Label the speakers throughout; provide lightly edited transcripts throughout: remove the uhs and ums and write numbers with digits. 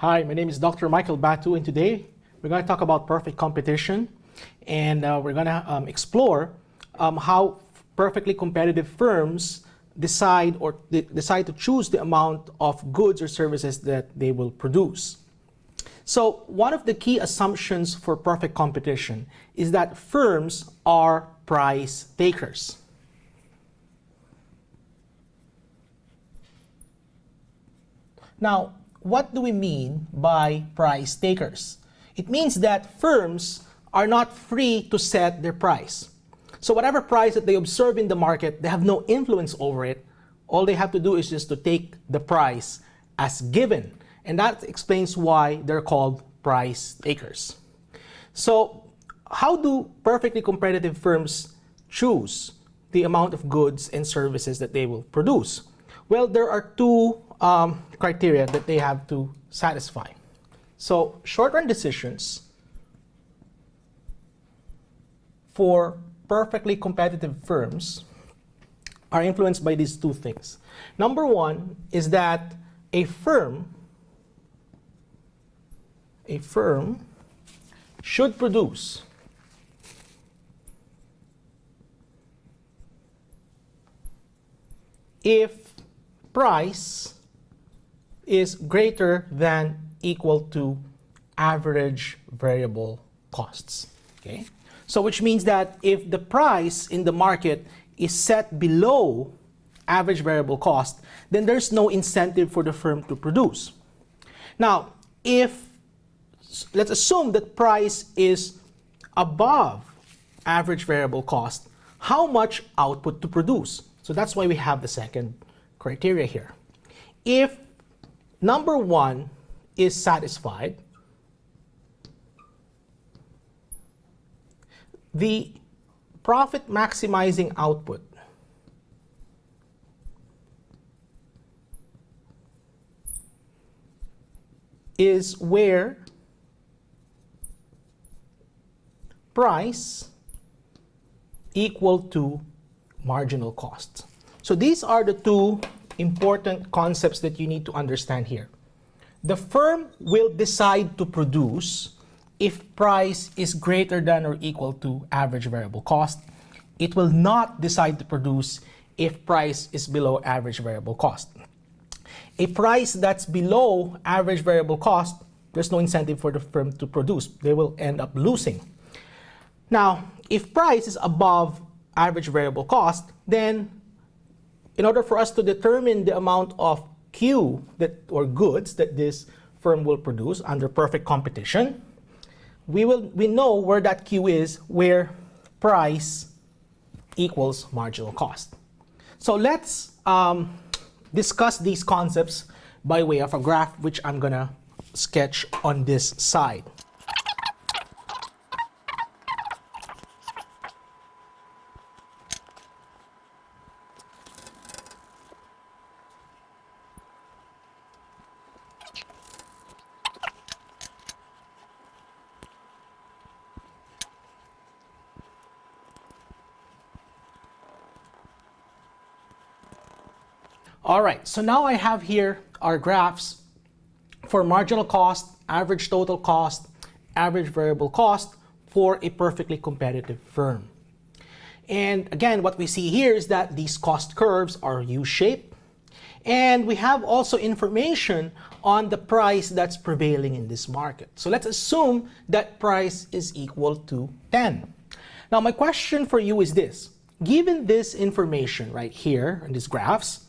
Speaker 1: Hi, my name is Dr. Michael Batu, and today we're going to talk about perfect competition, and we're going to explore how perfectly competitive firms decide to choose the amount of goods or services that they will produce. So one of the key assumptions for perfect competition is that firms are price takers. Now, what do we mean by price takers? It means that firms are not free to set their price. So whatever price that they observe in the market, they have no influence over it. All they have to do is just to take the price as given. And that explains why they're called price takers. So how do perfectly competitive firms choose the amount of goods and services that they will produce? Well, there are two criteria that they have to satisfy. So short-run decisions for perfectly competitive firms are influenced by these two things. Number one is that a firm should produce if price is greater than equal to average variable costs. Okay? So which means that if the price in the market is set below average variable cost, then there's no incentive for the firm to produce. Now, let's assume that price is above average variable cost, how much output to produce? So that's why we have the second criteria here. If number one is satisfied, the profit maximizing output is where price equal to marginal cost. So these are the two important concepts that you need to understand here. The firm will decide to produce if price is greater than or equal to average variable cost. It will not decide to produce if price is below average variable cost. A price that's below average variable cost, there's no incentive for the firm to produce. They will end up losing. Now, if price is above average variable cost, then in order for us to determine the amount of Q or goods that this firm will produce under perfect competition, we know where that Q is, where price equals marginal cost. So let's discuss these concepts by way of a graph, which I'm gonna sketch on this side. All right, so now I have here our graphs for marginal cost, average total cost, average variable cost for a perfectly competitive firm. And again, what we see here is that these cost curves are U-shaped. And we have also information on the price that's prevailing in this market. So let's assume that price is equal to 10. Now my question for you is this. Given this information right here in these graphs,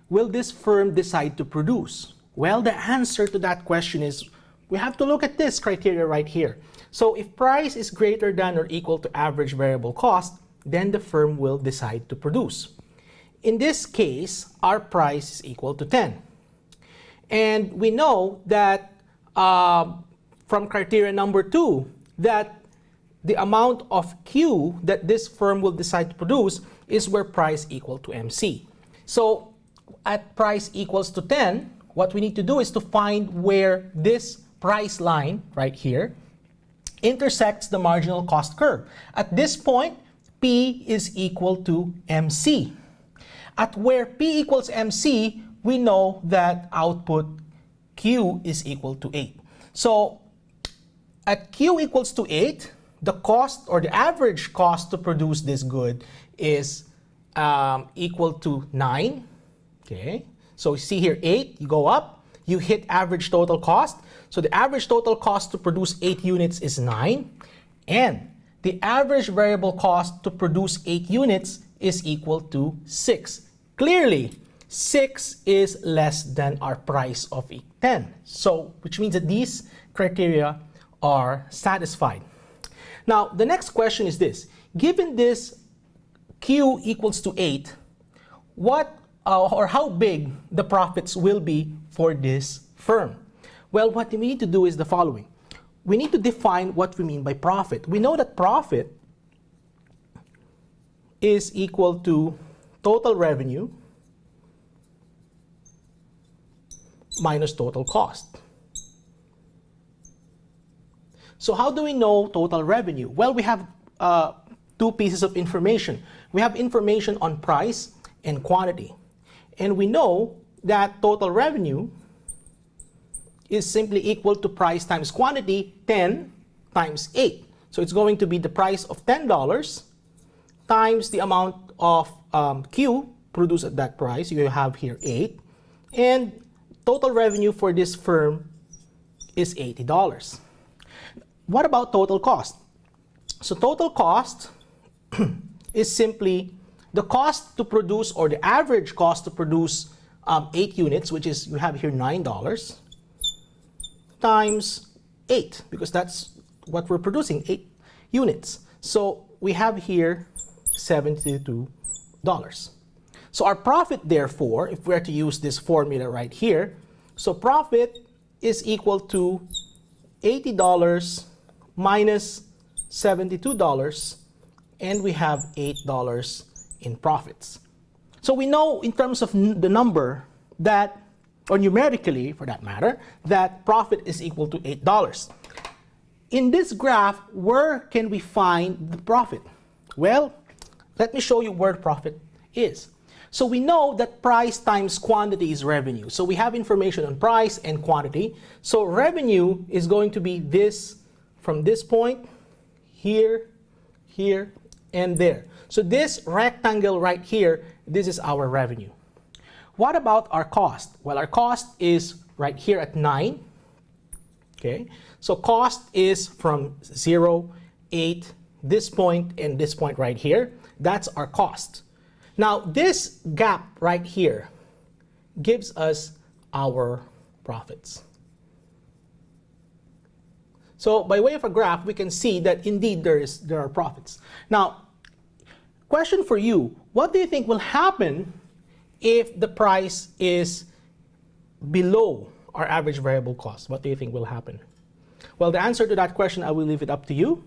Speaker 1: will this firm decide to produce? Well, the answer to that question is we have to look at this criteria right here. So if price is greater than or equal to average variable cost, then the firm will decide to produce. In this case, our price is equal to 10. And we know that from criteria number 2, that the amount of Q that this firm will decide to produce is where price equal to MC. So at price equals to 10, what we need to do is to find where this price line right here intersects the marginal cost curve. At this point, P is equal to MC. At where P equals MC, we know that output Q is equal to 8. So at Q equals to 8, the cost or the average cost to produce this good is equal to 9. Okay, so you see here 8, you go up, you hit average total cost. So the average total cost to produce 8 units is 9. And the average variable cost to produce 8 units is equal to 6. Clearly, 6 is less than our price of 10. So, which means that these criteria are satisfied. Now, the next question is this. Given this Q equals to 8, what or how big the profits will be for this firm? Well, what we need to do is the following. We need to define what we mean by profit. We know that profit is equal to total revenue minus total cost. So how do we know total revenue? Well, we have two pieces of information. We have information on price and quantity. And we know that total revenue is simply equal to price times quantity, 10 times 8. So it's going to be the price of $10 times the amount of Q produced at that price. You have here 8. And total revenue for this firm is $80. What about total cost? So total cost is simply the cost to produce, or the average cost to produce 8 units, which is, you have here $9, times 8, because that's what we're producing, 8 units. So we have here $72. So our profit, therefore, if we are to use this formula right here, so profit is equal to $80 minus $72, and we have $8 in profits. So we know in terms of the number that, or numerically for that matter, that profit is equal to $8. In this graph, where can we find the profit? Well, let me show you where profit is. So we know that price times quantity is revenue. So we have information on price and quantity. So revenue is going to be this, from this point, here, here, and there. So this rectangle right here, this is our revenue. What about our cost? Well, our cost is right here at 9. Okay, so cost is from 0, 8, this point, and this point right here. That's our cost. Now, this gap right here gives us our profits. So by way of a graph, we can see that indeed there are profits. Now, question for you, what do you think will happen if the price is below our average variable cost? What do you think will happen? Well, the answer to that question, I will leave it up to you.